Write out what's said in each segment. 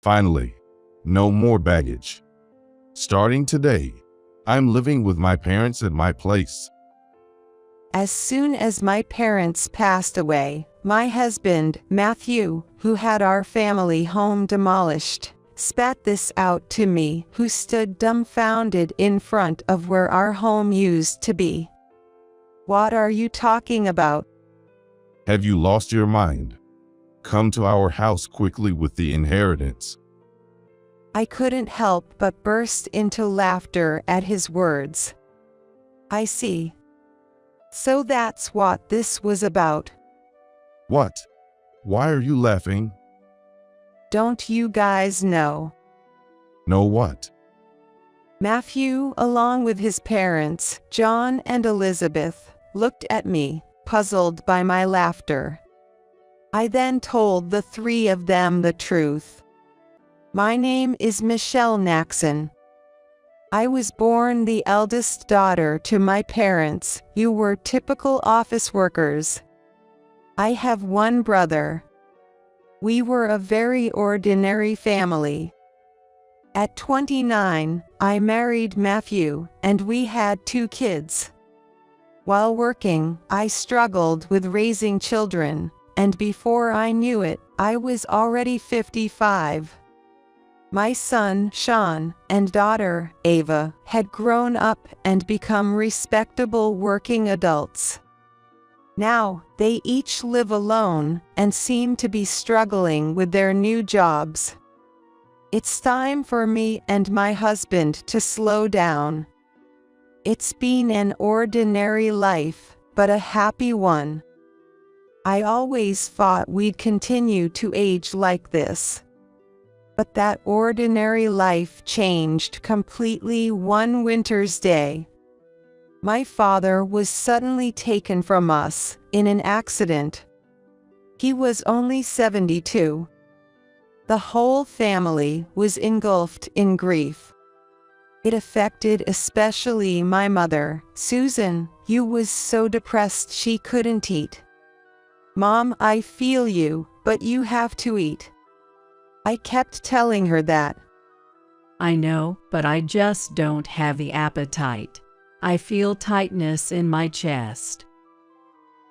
Finally, no more baggage. Starting today, I'm living with my parents at my place. As soon as my parents passed away, my husband, Matthew, who had our family home demolished, spat this out to me, who stood dumbfounded in front of where our home used to be. What are you talking about? Have you lost your mind? Come to our house quickly with the inheritance. I couldn't help but burst into laughter at his words. I see. So that's what this was about. What? Why are you laughing? Don't you guys know? Know what? Matthew, along with his parents, John and Elizabeth, looked at me, puzzled by my laughter. I then told the three of them the truth. My name is Michelle Naxon. I was born the eldest daughter to my parents, who were typical office workers. I have one brother. We were a very ordinary family. At 29, I married Matthew, and we had 2 kids. While working, I struggled with raising children, and before I knew it, I was already 55. My son, Sean, and daughter, Ava, had grown up and become respectable working adults. Now, they each live alone and seem to be struggling with their new jobs. It's time for me and my husband to slow down. It's been an ordinary life, but a happy one. I always thought we'd continue to age like this. But that ordinary life changed completely one winter's day. My father was suddenly taken from us in an accident. He was only 72. The whole family was engulfed in grief. It affected especially my mother, Susan, who was so depressed she couldn't eat. Mom, I feel you, but you have to eat. I kept telling her that. I know, but I just don't have the appetite. I feel tightness in my chest.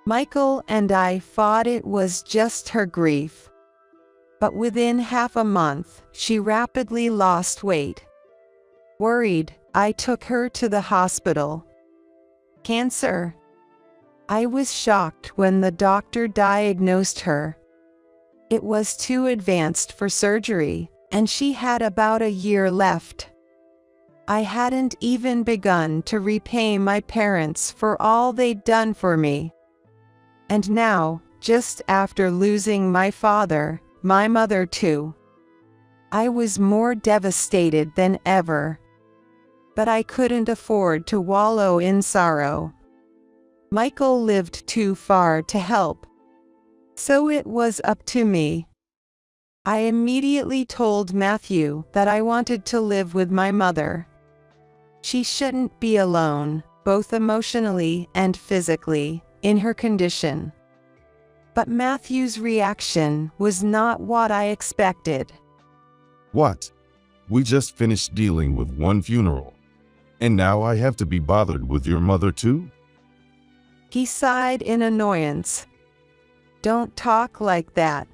Michael and I thought it was just her grief. But within half a month, she rapidly lost weight. Worried, I took her to the hospital. Cancer. I was shocked when the doctor diagnosed her. It was too advanced for surgery, and she had about a year left. I hadn't even begun to repay my parents for all they'd done for me. And now, just after losing my father, my mother too, I was more devastated than ever. But I couldn't afford to wallow in sorrow. Michael lived too far to help. So it was up to me. I immediately told Matthew that I wanted to live with my mother. She shouldn't be alone, both emotionally and physically, in her condition. But Matthew's reaction was not what I expected. What? We just finished dealing with one funeral. And now I have to be bothered with your mother too? He sighed in annoyance. Don't talk like that.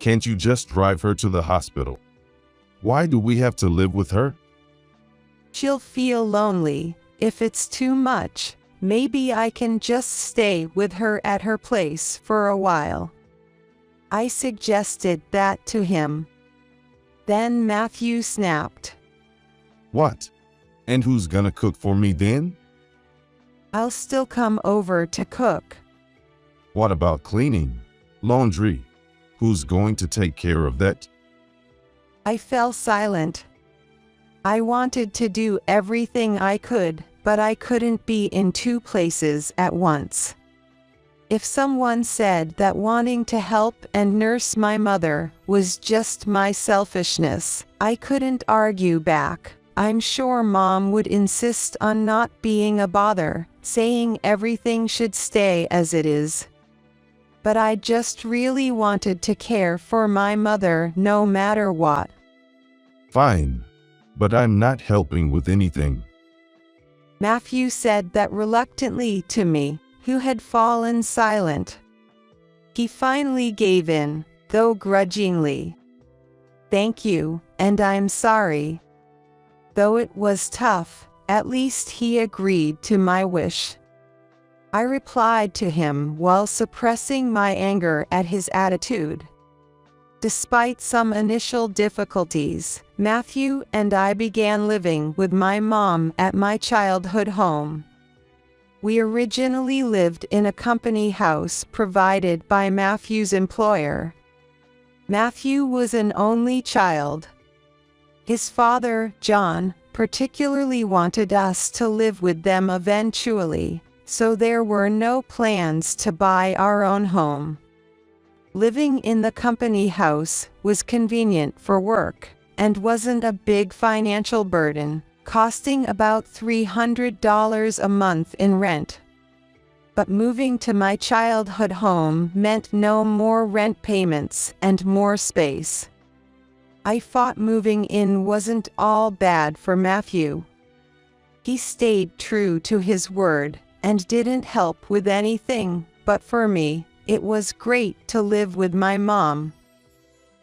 Can't you just drive her to the hospital? Why do we have to live with her? She'll feel lonely. If it's too much, maybe I can just stay with her at her place for a while. I suggested that to him. Then Matthew snapped. What? And who's gonna cook for me then? I'll still come over to cook. What about cleaning? Laundry? Who's going to take care of that? I fell silent. I wanted to do everything I could, but I couldn't be in 2 places at once. If someone said that wanting to help and nurse my mother was just my selfishness, I couldn't argue back. I'm sure Mom would insist on not being a bother, saying everything should stay as it is. but I just really wanted to care for my mother no matter what. Fine, but I'm not helping with anything. Matthew said that reluctantly to me, who had fallen silent. He finally gave in, though grudgingly. Thank you, and I'm sorry. Though it was tough, at least he agreed to my wish. I replied to him while suppressing my anger at his attitude. Despite some initial difficulties, Matthew and I began living with my mom at my childhood home. We originally lived in a company house provided by Matthew's employer. Matthew was an only child. His father, John, particularly wanted us to live with them eventually, so there were no plans to buy our own home. Living in the company house was convenient for work and wasn't a big financial burden, costing about $300 a month in rent. But moving to my childhood home meant no more rent payments and more space. I thought moving in wasn't all bad for Matthew. He stayed true to his word and didn't help with anything, but for me, it was great to live with my mom.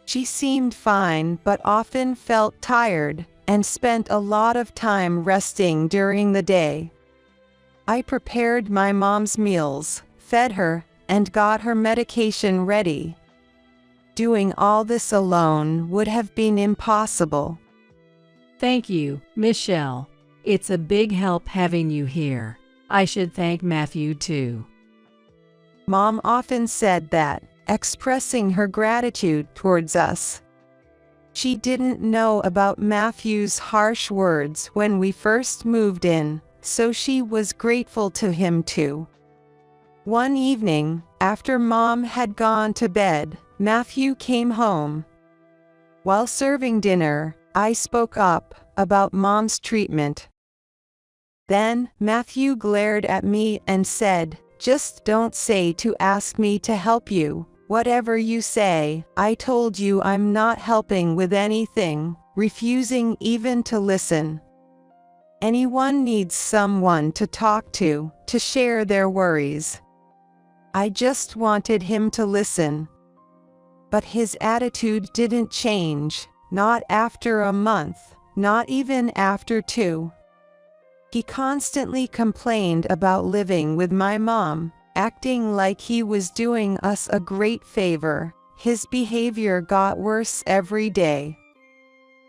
She seemed fine but often felt tired and spent a lot of time resting during the day. I prepared my mom's meals, fed her, and got her medication ready. Doing all this alone would have been impossible. Thank you, Michelle. It's a big help having you here. I should thank Matthew too. Mom often said that, expressing her gratitude towards us. She didn't know about Matthew's harsh words when we first moved in, so she was grateful to him too. One evening, after Mom had gone to bed, Matthew came home. While serving dinner, I spoke up about Mom's treatment. Then, Matthew glared at me and said, "Just don't say to ask me to help you. Whatever you say, I told you I'm not helping with anything," refusing even to listen. Anyone needs someone to talk to share their worries. I just wanted him to listen. But his attitude didn't change, not after a month, not even after 2. He constantly complained about living with my mom, acting like he was doing us a great favor. His behavior got worse every day.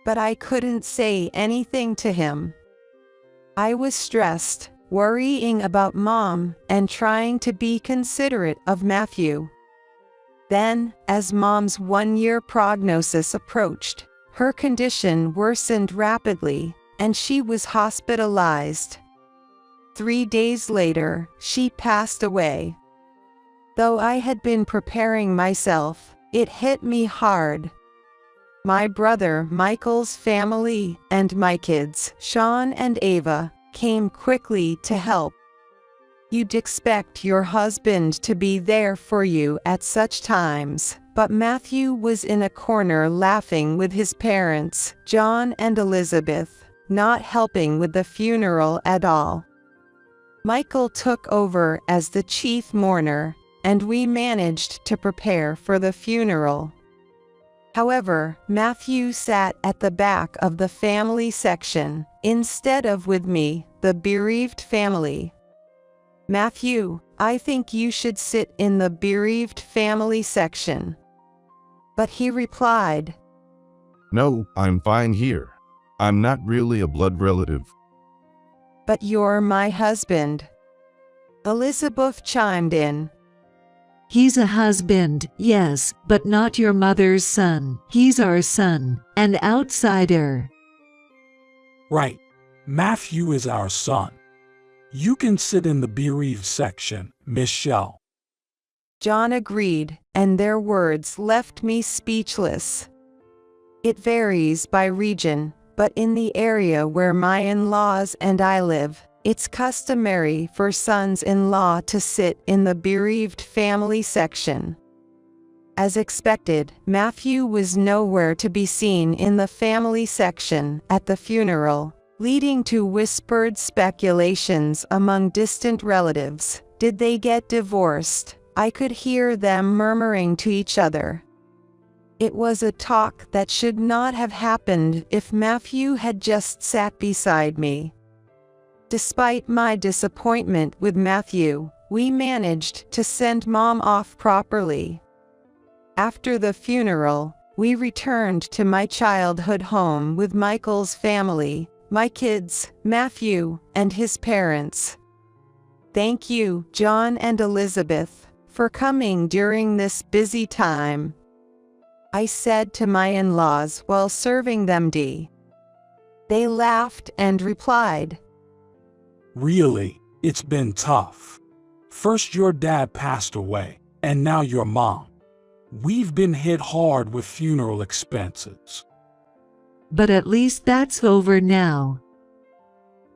But I couldn't say anything to him. I was stressed, worrying about Mom, and trying to be considerate of Matthew. Then, as Mom's 1-year prognosis approached, her condition worsened rapidly, and she was hospitalized. 3 days later, she passed away. Though I had been preparing myself, it hit me hard. My brother Michael's family and my kids, Sean and Ava, came quickly to help. You'd expect your husband to be there for you at such times, but Matthew was in a corner laughing with his parents, John and Elizabeth, not helping with the funeral at all. Michael took over as the chief mourner, and we managed to prepare for the funeral. However, Matthew sat at the back of the family section, instead of with me, the bereaved family. "Matthew, I think you should sit in the bereaved family section." But he replied, No, I'm fine here. I'm not really a blood relative. "But you're my husband." Elizabeth chimed in. He's a husband, yes, but not your mother's son. He's our son, an outsider. Right. Matthew is our son. You can sit in the bereaved section, Michelle. John agreed, and their words left me speechless. It varies by region, but in the area where my in-laws and I live, It's customary for sons-in-law to sit in the bereaved family section. As expected, Matthew was nowhere to be seen in the family section at the funeral, leading to whispered speculations among distant relatives. Did they get divorced? I could hear them murmuring to each other. It was a talk that should not have happened if Matthew had just sat beside me. Despite my disappointment with Matthew, we managed to send Mom off properly. After the funeral, we returned to my childhood home with Michael's family, my kids, Matthew, and his parents. Thank you, John and Elizabeth, for coming during this busy time, I said to my in-laws while serving them tea. They laughed and replied, Really, it's been tough. First your dad passed away, and now your mom. We've been hit hard with funeral expenses. But at least that's over now.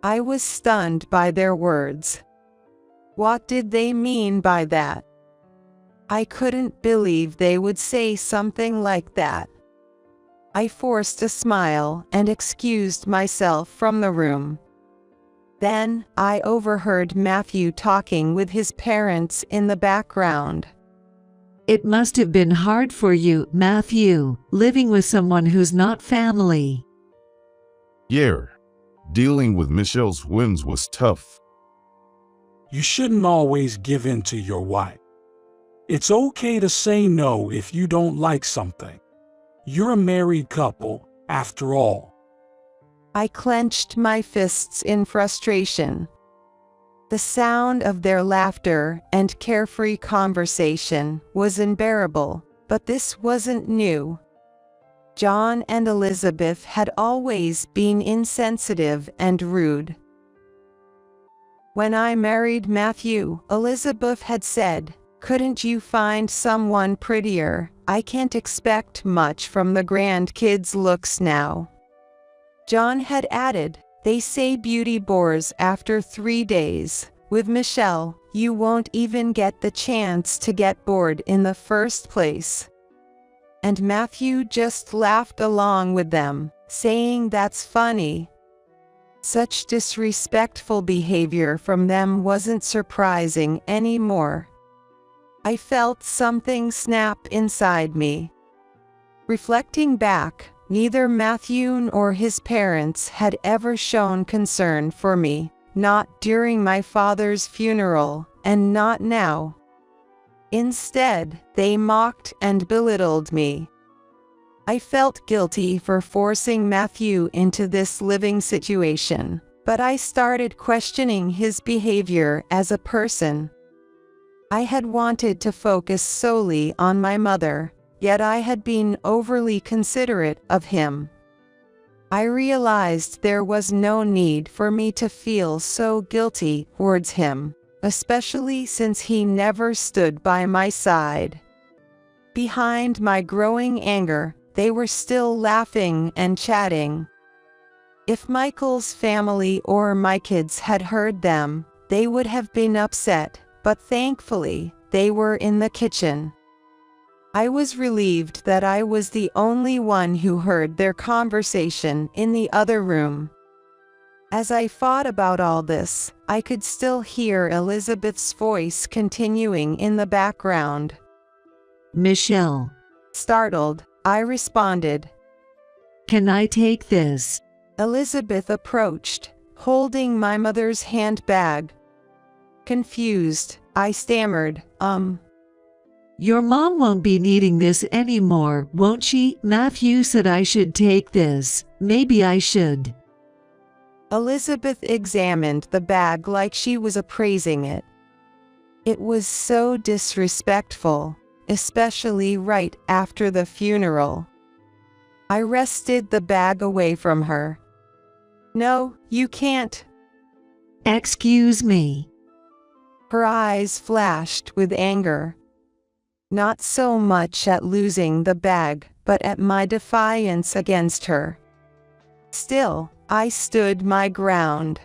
I was stunned by their words. What did they mean by that? I couldn't believe they would say something like that. I forced a smile and excused myself from the room. Then, I overheard Matthew talking with his parents in the background. It must have been hard for you, Matthew, living with someone who's not family. Yeah, dealing with Michelle's whims was tough. You shouldn't always give in to your wife. It's okay to say no if you don't like something. You're a married couple, after all. I clenched my fists in frustration. The sound of their laughter and carefree conversation was unbearable, but this wasn't new. John and Elizabeth had always been insensitive and rude. When I married Matthew, Elizabeth had said, "Couldn't you find someone prettier? I can't expect much from the grandkids' looks now." John had added, "They say beauty bores after 3 days. With Michelle, you won't even get the chance to get bored in the first place." And Matthew just laughed along with them, saying that's funny. Such disrespectful behavior from them wasn't surprising anymore. I felt something snap inside me. Reflecting back, neither Matthew nor his parents had ever shown concern for me, not during my father's funeral, and not now. Instead, they mocked and belittled me. I felt guilty for forcing Matthew into this living situation, but I started questioning his behavior as a person. I had wanted to focus solely on my mother, yet I had been overly considerate of him. I realized there was no need for me to feel so guilty towards him, especially since he never stood by my side. Behind my growing anger, they were still laughing and chatting. If Michael's family or my kids had heard them, they would have been upset, but thankfully, they were in the kitchen. I was relieved that I was the only one who heard their conversation in the other room. As I thought about all this, I could still hear Elizabeth's voice continuing in the background. Michelle, Startled, I responded. can I take this? Elizabeth approached, holding my mother's handbag. Confused, I stammered, Your mom won't be needing this anymore, won't she? Matthew said I should take this. Maybe I should. Elizabeth examined the bag like she was appraising it. It was so disrespectful, especially right after the funeral. I wrested the bag away from her. No, you can't. Excuse me. Her eyes flashed with anger. Not so much at losing the bag, but at my defiance against her. Still, I stood my ground.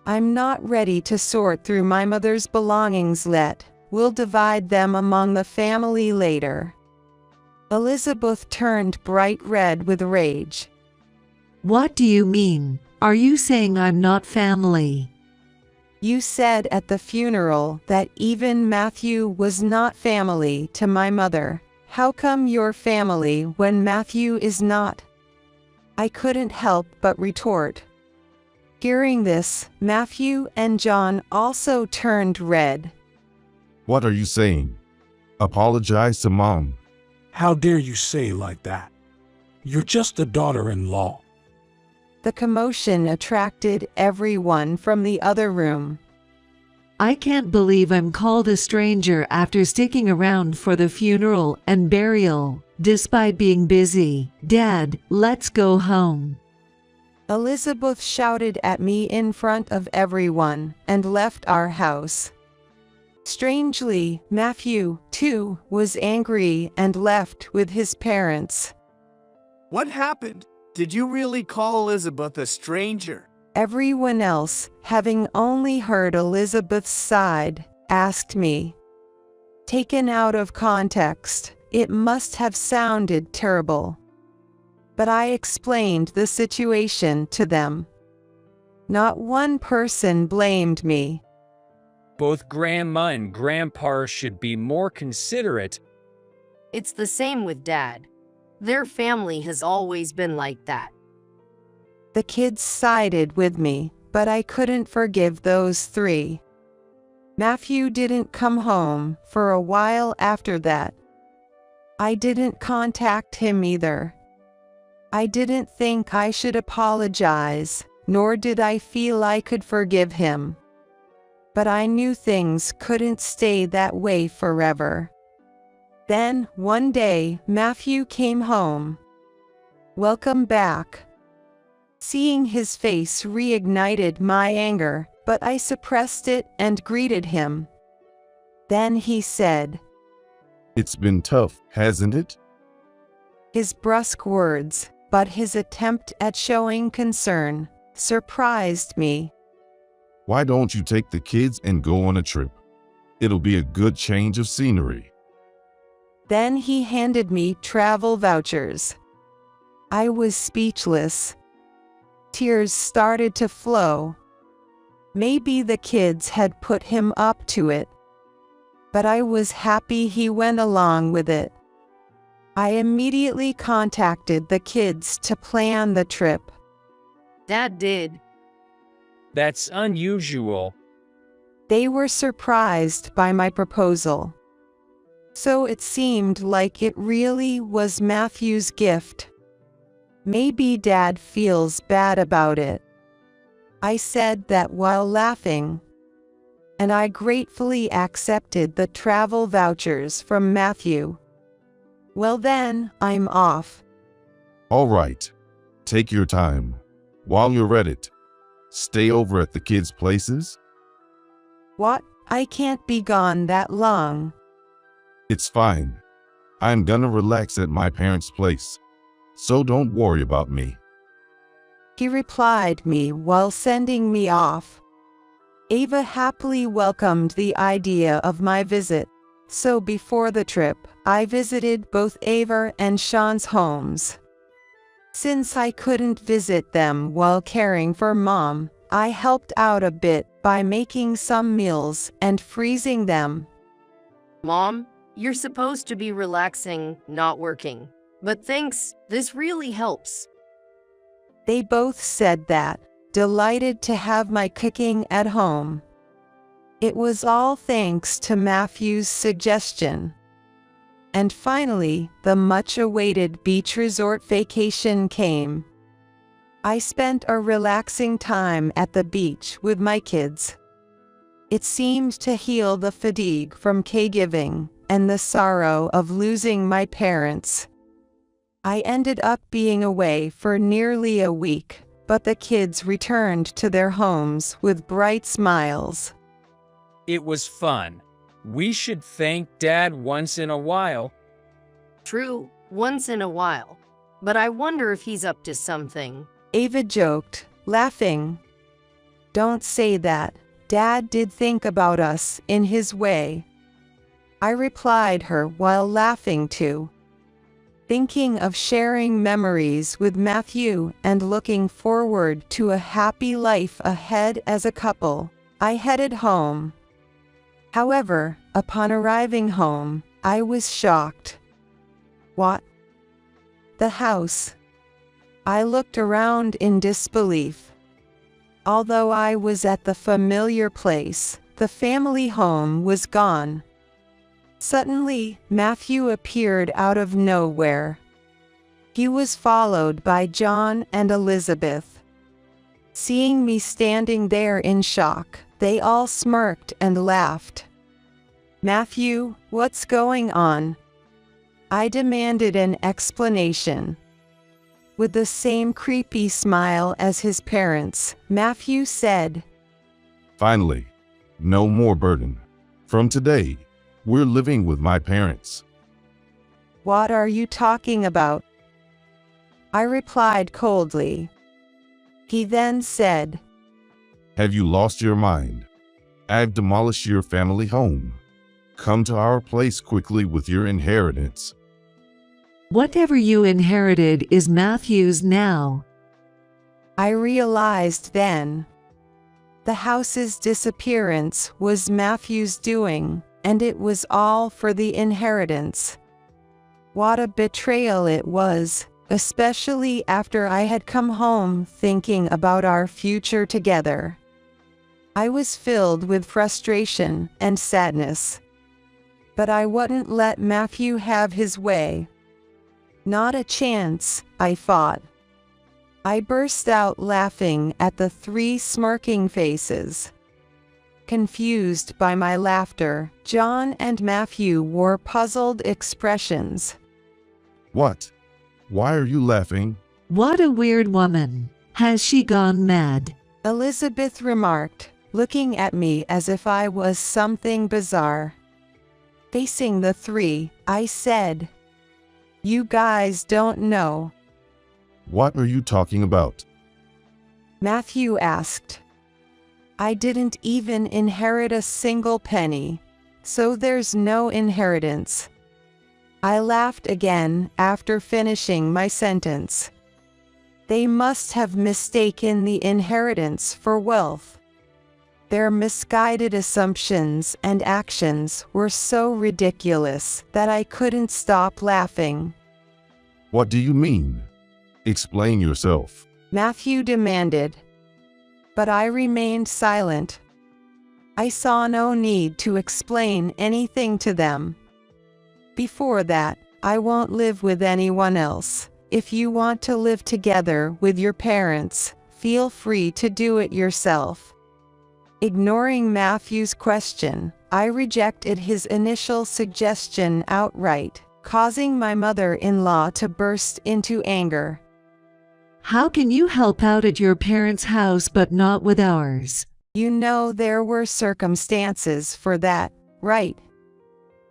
I'm not ready to sort through my mother's belongings yet. We'll divide them among the family later. Elizabeth turned bright red with rage. What do you mean? Are you saying I'm not family? You said at the funeral that even Matthew was not family to my mother. How come you're family when Matthew is not? I couldn't help but retort. Hearing this, Matthew and John also turned red. What are you saying? Apologize to Mom. How dare you say like that? You're just a daughter-in-law. The commotion attracted everyone from the other room. I can't believe I'm called a stranger after sticking around for the funeral and burial, despite being busy. Dad, let's go home. Elizabeth shouted at me in front of everyone and left our house. Strangely, Matthew, too, was angry and left with his parents. What happened? Did you really call Elizabeth a stranger? Everyone else, having only heard Elizabeth's side, asked me. Taken out of context, it must have sounded terrible. But I explained the situation to them. Not one person blamed me. Both Grandma and Grandpa should be more considerate. It's the same with Dad. Their family has always been like that. The kids sided with me, but I couldn't forgive those three. Matthew didn't come home for a while after that. I didn't contact him either. I didn't think I should apologize, nor did I feel I could forgive him. But I knew things couldn't stay that way forever. Then, one day, Matthew came home. Welcome back. Seeing his face reignited my anger, but I suppressed it and greeted him. Then he said, It's been tough, hasn't it? His brusque words, but his attempt at showing concern, surprised me. Why don't you take the kids and go on a trip? It'll be a good change of scenery. Then he handed me travel vouchers. I was speechless. Tears started to flow. Maybe the kids had put him up to it. But I was happy he went along with it. I immediately contacted the kids to plan the trip. Dad did. That's unusual. They were surprised by my proposal. So it seemed like it really was Matthew's gift. Maybe Dad feels bad about it. I said that while laughing, and I gratefully accepted the travel vouchers from Matthew. Well then, I'm off. All right. Take your time. While you're at it, stay over at the kids' places. What? I can't be gone that long. It's fine. I'm gonna relax at my parents' place. So don't worry about me. He replied me while sending me off. Ava happily welcomed the idea of my visit. So before the trip, I visited both Ava and Sean's homes. Since I couldn't visit them while caring for Mom, I helped out a bit by making some meals and freezing them. Mom, you're supposed to be relaxing, not working. But thanks, this really helps. They both said that, delighted to have my cooking at home. It was all thanks to Matthew's suggestion. And finally, the much-awaited beach resort vacation came. I spent a relaxing time at the beach with my kids. It seemed to heal the fatigue from caregiving and the sorrow of losing my parents. I ended up being away for nearly a week, but the kids returned to their homes with bright smiles. It was fun. We should thank Dad once in a while. True, once in a while. But I wonder if he's up to something. Ava joked, laughing. Don't say that. Dad did think about us in his way. I replied her while laughing too. Thinking of sharing memories with Matthew and looking forward to a happy life ahead as a couple, I headed home. However, upon arriving home, I was shocked. What? The house. I looked around in disbelief. Although I was at the familiar place, the family home was gone. Suddenly, Matthew appeared out of nowhere. He was followed by John and Elizabeth. Seeing me standing there in shock, they all smirked and laughed. "Matthew, what's going on?" I demanded an explanation. With the same creepy smile as his parents, Matthew said, Finally, no more burden. From today, we're living with my parents. "What are you talking about?" I replied coldly. He then said, Have you lost your mind? I've demolished your family home. Come to our place quickly with your inheritance. Whatever you inherited is Matthew's now. I realized then. The house's disappearance was Matthew's doing, and it was all for the inheritance. What a betrayal it was, especially after I had come home thinking about our future together. I was filled with frustration and sadness. But I wouldn't let Matthew have his way. Not a chance, I thought. I burst out laughing at the three smirking faces. Confused by my laughter, John and Matthew wore puzzled expressions. What? Why are you laughing? What a weird woman. Has she gone mad? Elizabeth remarked, looking at me as if I was something bizarre. Facing the three, I said, "You guys don't know." What are you talking about? Matthew asked. "I didn't even inherit a single penny, so there's no inheritance." I laughed again after finishing my sentence. They must have mistaken the inheritance for wealth. Their misguided assumptions and actions were so ridiculous that I couldn't stop laughing. What do you mean? Explain yourself. Matthew demanded. But I remained silent. I saw no need to explain anything to them. Before that, I won't live with anyone else. If you want to live together with your parents, feel free to do it yourself. Ignoring Matthew's question, I rejected his initial suggestion outright, causing my mother-in-law to burst into anger. How can you help out at your parents' house but not with ours? You know there were circumstances for that, right?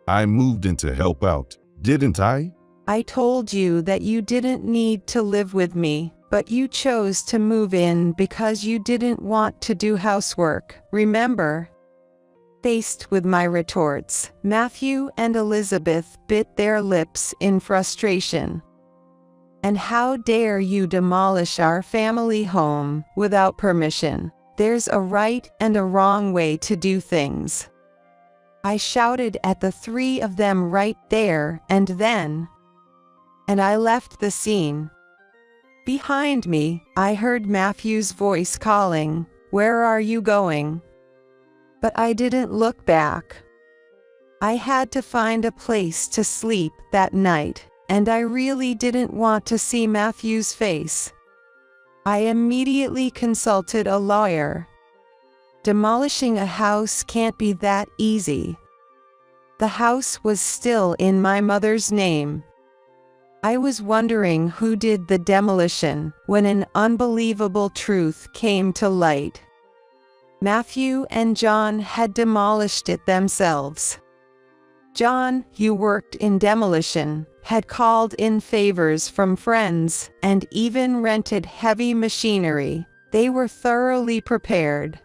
I moved in to help out, didn't I? I told you that you didn't need to live with me, but you chose to move in because you didn't want to do housework, remember? Faced with my retorts, Matthew and Elizabeth bit their lips in frustration. And how dare you demolish our family home without permission? There's a right and a wrong way to do things. I shouted at the three of them right there and then. And I left the scene. Behind me, I heard Matthew's voice calling, "Where are you going?" But I didn't look back. I had to find a place to sleep that night, and I really didn't want to see Matthew's face. I immediately consulted a lawyer. Demolishing a house can't be that easy. The house was still in my mother's name. I was wondering who did the demolition when an unbelievable truth came to light. Matthew and John had demolished it themselves. John, who worked in demolition, had called in favors from friends and even rented heavy machinery, They were thoroughly prepared.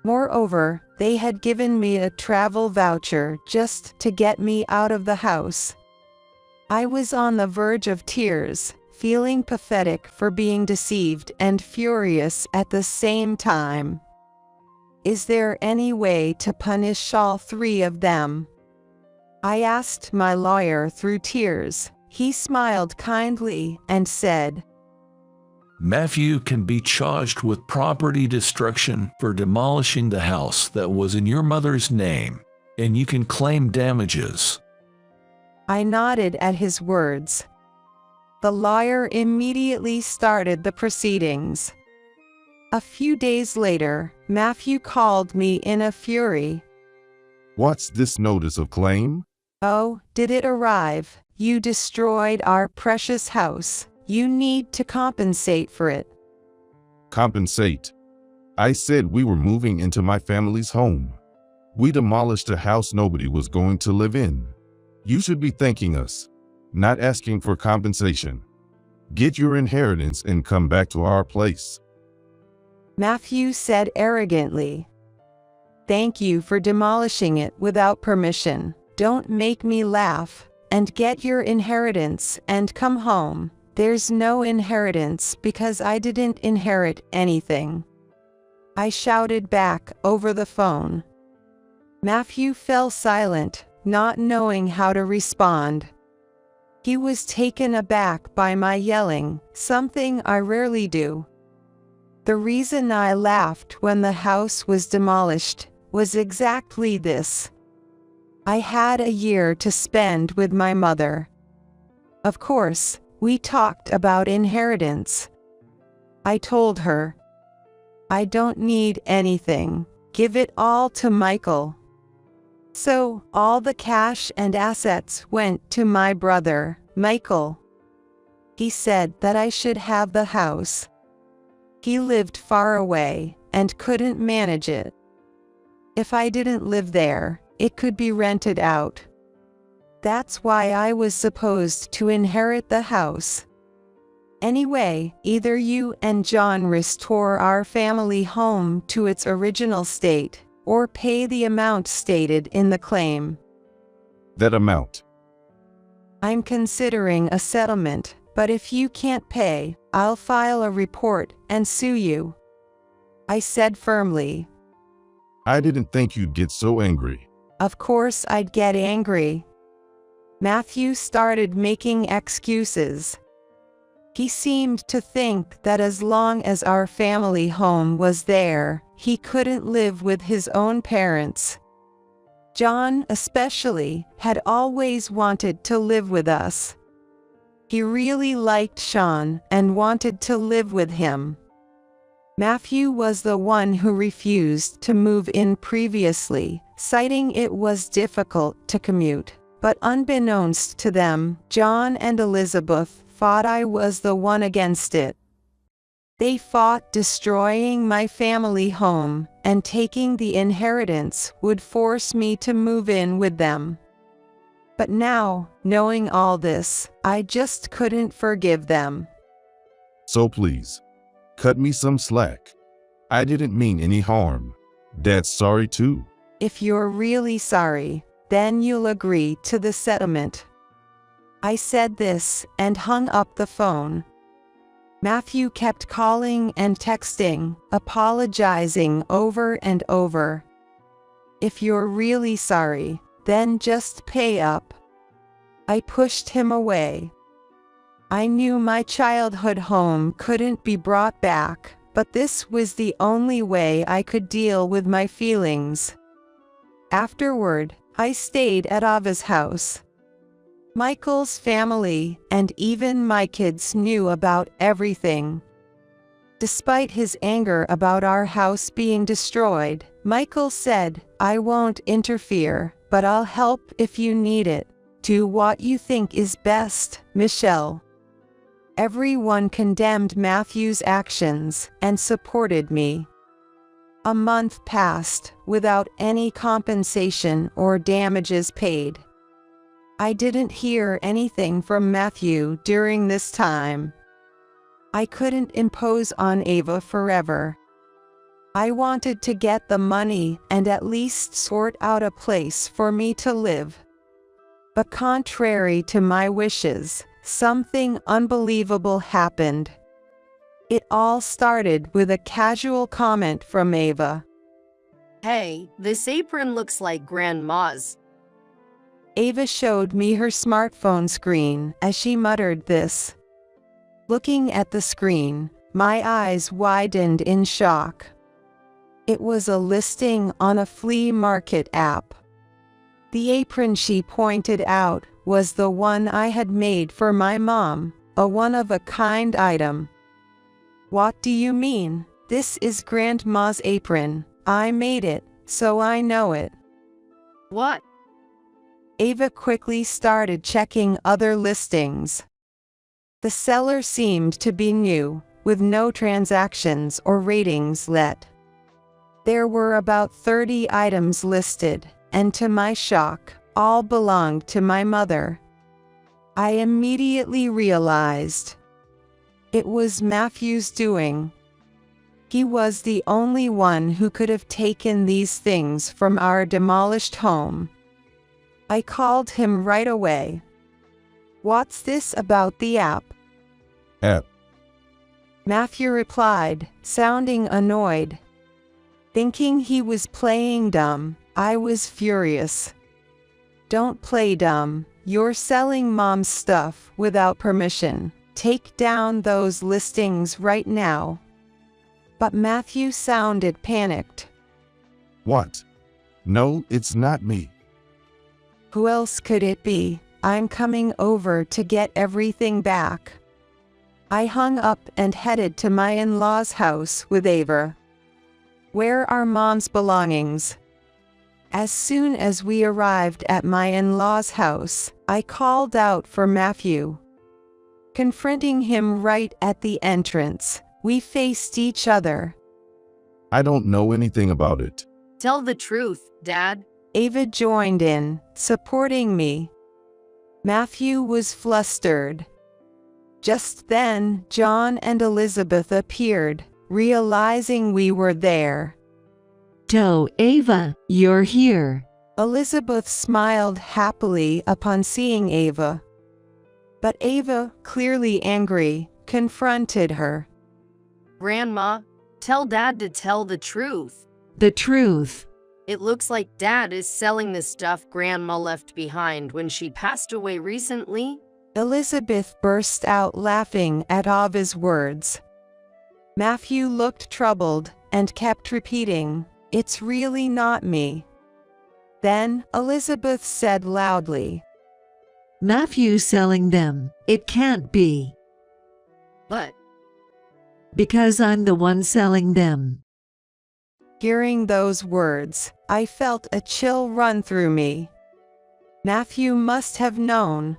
Moreover, they had given me a travel voucher just to get me out of the house. I was on the verge of tears, feeling pathetic for being deceived and furious at the same time. Is there any way to punish all three of them? I asked my lawyer through tears. He smiled kindly and said, Matthew can be charged with property destruction for demolishing the house that was in your mother's name, and you can claim damages. I nodded at his words. The lawyer immediately started the proceedings. A few days later, Matthew called me in a fury. What's this notice of claim? Oh, did it arrive? You destroyed our precious house. You need to compensate for it. Compensate? I said we were moving into my family's home. We demolished a house nobody was going to live in. You should be thanking us, not asking for compensation. Get your inheritance and come back to our place. Matthew said arrogantly. Thank you for demolishing it without permission. Don't make me laugh, and get your inheritance and come home. There's no inheritance because I didn't inherit anything. I shouted back over the phone. Matthew fell silent, not knowing how to respond. He was taken aback by my yelling, something I rarely do. The reason I laughed when the house was demolished was exactly this. I had a year to spend with my mother. Of course, we talked about inheritance. I told her, I don't need anything. Give it all to Michael. So, all the cash and assets went to my brother, Michael. He said that I should have the house. He lived far away and couldn't manage it. If I didn't live there, it could be rented out. That's why I was supposed to inherit the house. Anyway, either you and John restore our family home to its original state, or pay the amount stated in the claim. That amount? I'm considering a settlement, but if you can't pay, I'll file a report and sue you, I said firmly. I didn't think you'd get so angry. Of course I'd get angry. Matthew started making excuses. He seemed to think that as long as our family home was there, he couldn't live with his own parents. John, especially, had always wanted to live with us. He really liked Sean and wanted to live with him. Matthew was the one who refused to move in previously, citing it was difficult to commute. But unbeknownst to them, John and Elizabeth thought I was the one against it. They thought destroying my family home and taking the inheritance would force me to move in with them. But now, knowing all this, I just couldn't forgive them. So please, cut me some slack. I didn't mean any harm. Dad's sorry too. If you're really sorry, then you'll agree to the settlement. I said this and hung up the phone. Matthew kept calling and texting, apologizing over and over. If you're really sorry, then just pay up. I pushed him away. I knew my childhood home couldn't be brought back, but this was the only way I could deal with my feelings. Afterward, I stayed at Ava's house. Michael's family and even my kids knew about everything. Despite his anger about our house being destroyed, Michael said, I won't interfere, but I'll help if you need it. Do what you think is best, Michelle. Everyone condemned Matthew's actions and supported me. A month passed without any compensation or damages paid. I didn't hear anything from Matthew during this time. I couldn't impose on Ava forever. I wanted to get the money and at least sort out a place for me to live. But contrary to my wishes, something unbelievable happened. It all started with a casual comment from Ava. Hey, this apron looks like Grandma's. Ava showed me her smartphone screen as she muttered this. Looking at the screen, my eyes widened in shock. It was a listing on a flea market app. The apron she pointed out was the one I had made for my mom, a one-of-a-kind item. What do you mean? This is Grandma's apron. I made it, so I know it. What? Ava quickly started checking other listings. The seller seemed to be new, with no transactions or ratings let. There were about 30 items listed, and to my shock, all belonged to my mother. I immediately realized it was Matthew's doing. He was the only one who could have taken these things from our demolished home. I called him right away. What's this about the app? App. Matthew replied, sounding annoyed. Thinking he was playing dumb, I was furious. Don't play dumb. You're selling Mom's stuff without permission. Take down those listings right now. But Matthew sounded panicked. What? No, it's not me. Who else could it be? I'm coming over to get everything back. I hung up and headed to my in-laws' house with Ava. Where are Mom's belongings? As soon as we arrived at my in-laws' house, I called out for Matthew. Confronting him right at the entrance, we faced each other. I don't know anything about it. Tell the truth, Dad. Ava joined in, supporting me. Matthew was flustered. Just then, John and Elizabeth appeared, realizing we were there. So, Ava, you're here. Elizabeth smiled happily upon seeing Ava. But Ava, clearly angry, confronted her. Grandma, tell Dad to tell the truth. The truth. It looks like Dad is selling the stuff Grandma left behind when she passed away recently. Elizabeth burst out laughing at Ava's words. Matthew looked troubled and kept repeating, "It's really not me." Then Elizabeth said loudly, Matthew's selling them. It can't be. But Because I'm the one selling them. Hearing those words, I felt a chill run through me. Matthew must have known.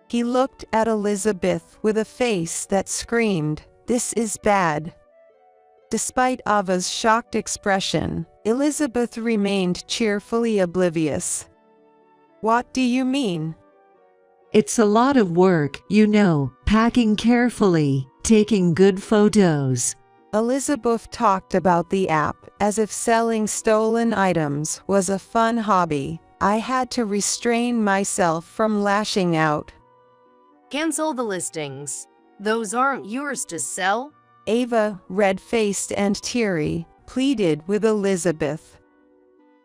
He looked at Elizabeth with a face that screamed, "This is bad." Despite Ava's shocked expression, Elizabeth remained cheerfully oblivious. What do you mean? It's a lot of work, you know, packing carefully, taking good photos. Elizabeth talked about the app as if selling stolen items was a fun hobby. I had to restrain myself from lashing out. cancel the listings. Those aren't yours to sell. Ava, red-faced and teary, pleaded with Elizabeth.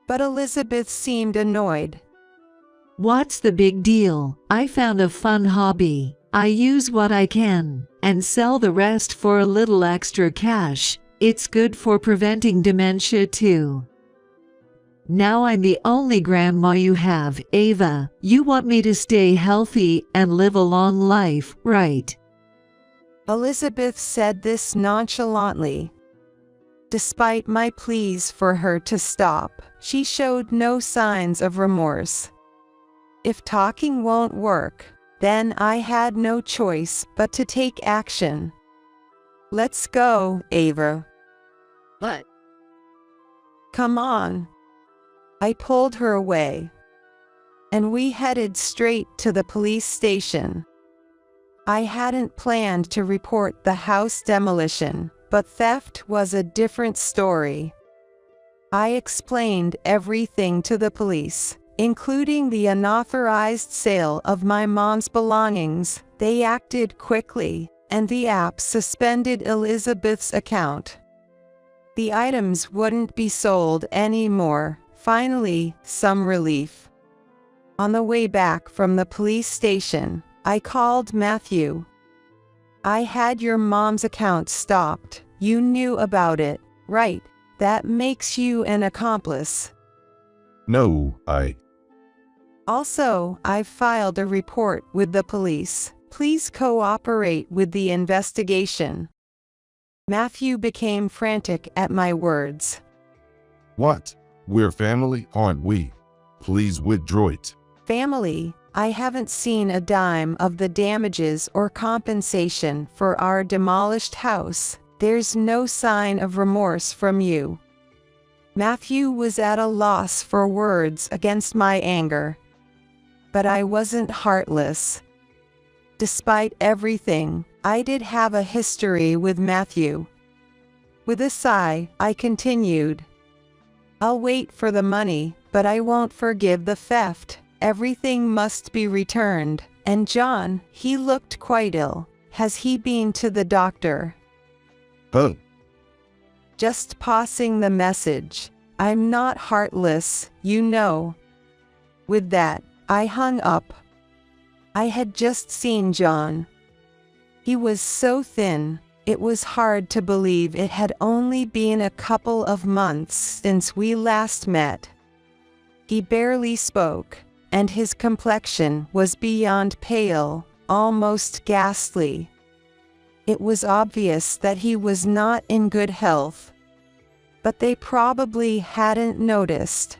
But Elizabeth seemed annoyed. What's the big deal? I found a fun hobby. I use what I can and sell the rest for a little extra cash. It's good for preventing dementia too. Now I'm the only grandma you have, Ava. You want me to stay healthy and live a long life, right? Elizabeth said this nonchalantly. Despite my pleas for her to stop, she showed no signs of remorse. If talking won't work, then I had no choice but to take action. Let's go, Ava. But Come on. I pulled her away, and we headed straight to the police station. I hadn't planned to report the house demolition, but theft was a different story. I explained everything to the police, including the unauthorized sale of my mom's belongings. They acted quickly, and the app suspended Elizabeth's account. The items wouldn't be sold anymore. Finally, some relief. On the way back from the police station, I called Matthew. "I had your mom's account stopped. You knew about it, right? That makes you an accomplice." No, Also, I've filed a report with the police. Please cooperate with the investigation. Matthew became frantic at my words. What? We're family, aren't we? Please withdraw it. Family, I haven't seen a dime of the damages or compensation for our demolished house. There's no sign of remorse from you. Matthew was at a loss for words against my anger. But I wasn't heartless. Despite everything, I did have a history with Matthew. With a sigh, I continued. "I'll wait for the money, but I won't forgive the theft. Everything must be returned. And John, he looked quite ill. Has he been to the doctor?" Huh? Just passing the message. I'm not heartless, you know. With that, I hung up. I had just seen John. He was so thin, it was hard to believe it had only been a couple of months since we last met. He barely spoke, and his complexion was beyond pale, almost ghastly. It was obvious that he was not in good health. But they probably hadn't noticed.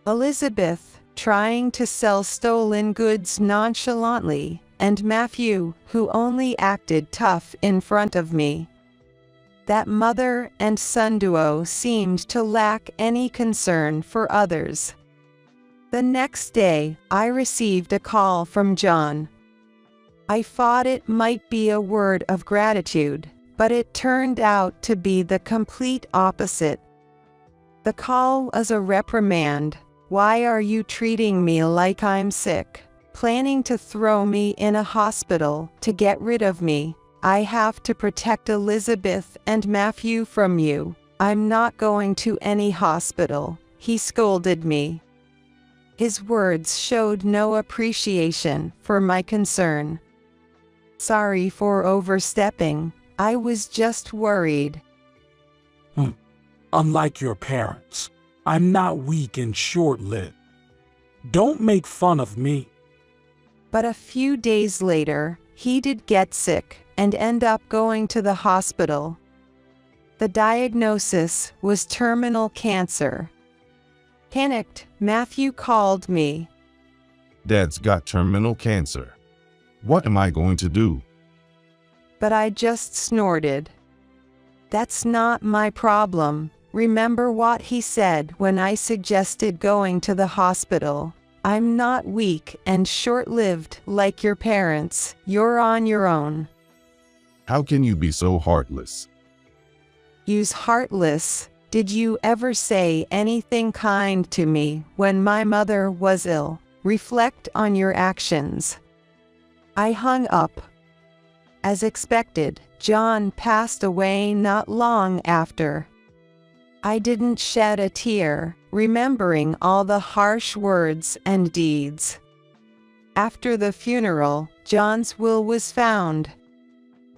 Elizabeth, trying to sell stolen goods nonchalantly, and Matthew, who only acted tough in front of me. That mother and son duo seemed to lack any concern for others. The next day, I received a call from John. I thought it might be a word of gratitude, but it turned out to be the complete opposite. The call was a reprimand. "Why are you treating me like I'm sick? Planning to throw me in a hospital to get rid of me? I have to protect Elizabeth and Matthew from you. I'm not going to any hospital," he scolded me. His words showed no appreciation for my concern. "Sorry for overstepping. I was just worried." Unlike your parents, I'm not weak and short-lived. Don't make fun of me. But a few days later, he did get sick and end up going to the hospital. The diagnosis was terminal cancer. Panicked, Matthew called me. Dad's got terminal cancer. What am I going to do? But I just snorted. "That's not my problem. Remember what he said when I suggested going to the hospital. I'm not weak and short-lived like your parents. You're on your own." How can you be so heartless? Use heartless. Did you ever say anything kind to me when my mother was ill? Reflect on your actions. I hung up. As expected, John passed away not long after. I didn't shed a tear, remembering all the harsh words and deeds. After the funeral, John's will was found.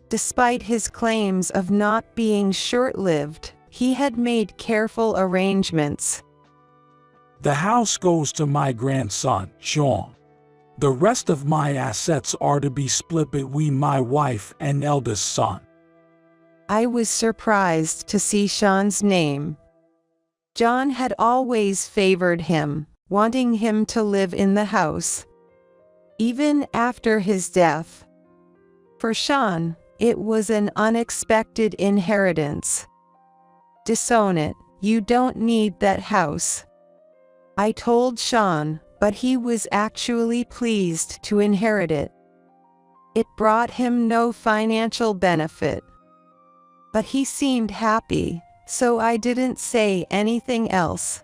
Despite his claims of not being short-lived, he had made careful arrangements. The house goes to my grandson, Sean. The rest of my assets are to be split between my wife and eldest son. I was surprised to see Sean's name. John had always favored him, wanting him to live in the house, even after his death. For Sean, it was an unexpected inheritance. "Disown it, you don't need that house," I told Sean, but he was actually pleased to inherit it. It brought him no financial benefit. But he seemed happy, so I didn't say anything else.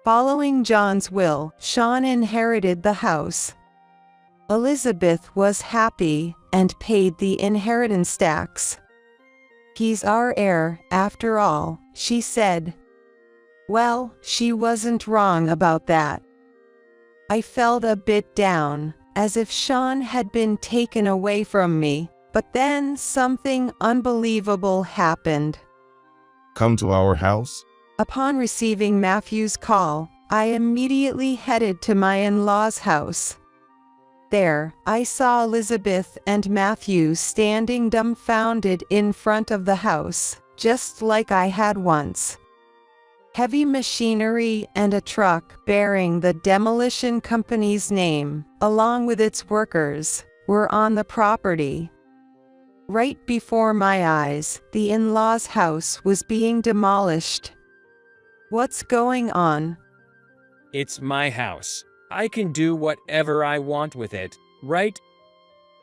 Following John's will, Sean inherited the house. Elizabeth was happy and paid the inheritance tax. He's our heir, after all, she said. Well, she wasn't wrong about that. I felt a bit down, as if Sean had been taken away from me, but then something unbelievable happened. Come to our house? Upon receiving Matthew's call, I immediately headed to my in-laws' house. There, I saw Elizabeth and Matthew standing dumbfounded in front of the house, just like I had once. Heavy machinery and a truck bearing the Demolition company's name, along with its workers, were on the property. Right before my eyes, the in-laws' house was being demolished. What's going on? It's my house. I can do whatever I want with it, right?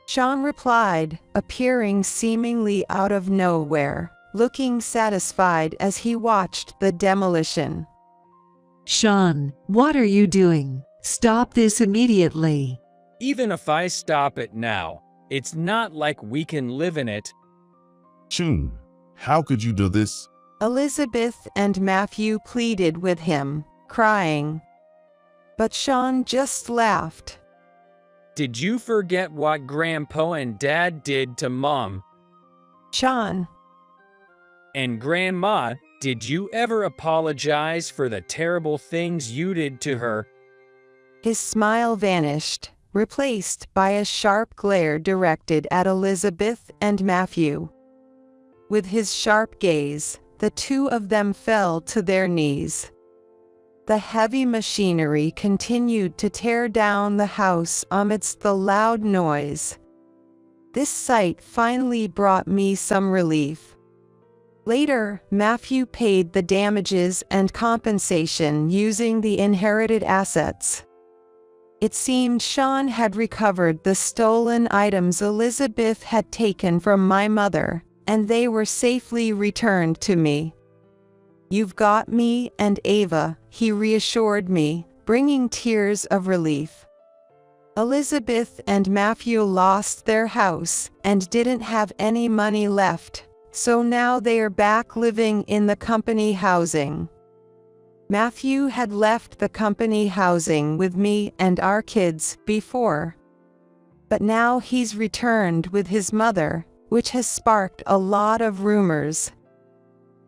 Sean replied, appearing seemingly out of nowhere, looking satisfied as he watched the demolition. Sean, what are you doing? Stop this immediately. Even if I stop it now, it's not like we can live in it. Sean, how could you do this? Elizabeth and Matthew pleaded with him, crying. But Sean just laughed. Did you forget what Grandpa and Dad did to Mom? Sean. And Grandma, did you ever apologize for the terrible things you did to her? His smile vanished, replaced by a sharp glare directed at Elizabeth and Matthew. With his sharp gaze, the two of them fell to their knees. The heavy machinery continued to tear down the house amidst the loud noise. This sight finally brought me some relief. Later, Matthew paid the damages and compensation using the inherited assets. It seemed Sean had recovered the stolen items Elizabeth had taken from my mother, and they were safely returned to me. You've got me and Ava, he reassured me, bringing tears of relief. Elizabeth and Matthew lost their house and didn't have any money left, so now they are back living in the company housing. Matthew had left the company housing with me and our kids before. But now he's returned with his mother, which has sparked a lot of rumors.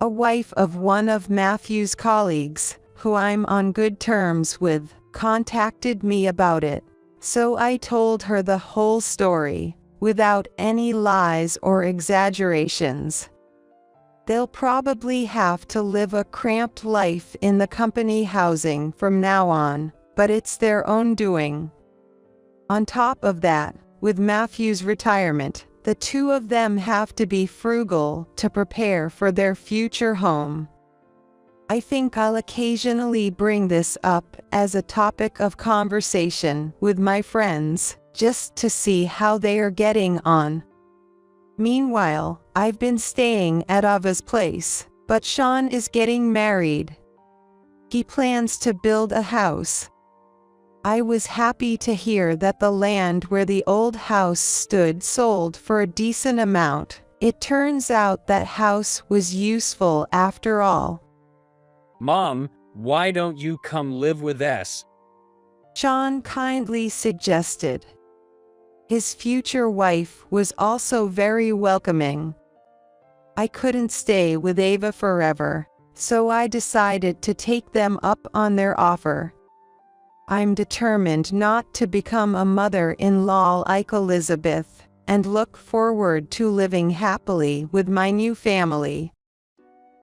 A wife of one of Matthew's colleagues, who I'm on good terms with, contacted me about it, so I told her the whole story, without any lies or exaggerations. They'll probably have to live a cramped life in the company housing from now on, but it's their own doing. On top of that, with Matthew's retirement, the two of them have to be frugal to prepare for their future home. I think I'll occasionally bring this up as a topic of conversation with my friends, just to see how they are getting on. Meanwhile, I've been staying at Ava's place, but Sean is getting married. He plans to build a house. I was happy to hear that the land where the old house stood sold for a decent amount. It turns out that house was useful after all. Mom, why don't you come live with us? Sean kindly suggested. His future wife was also very welcoming. I couldn't stay with Ava forever, so I decided to take them up on their offer. I'm determined not to become a mother-in-law like Elizabeth, and look forward to living happily with my new family.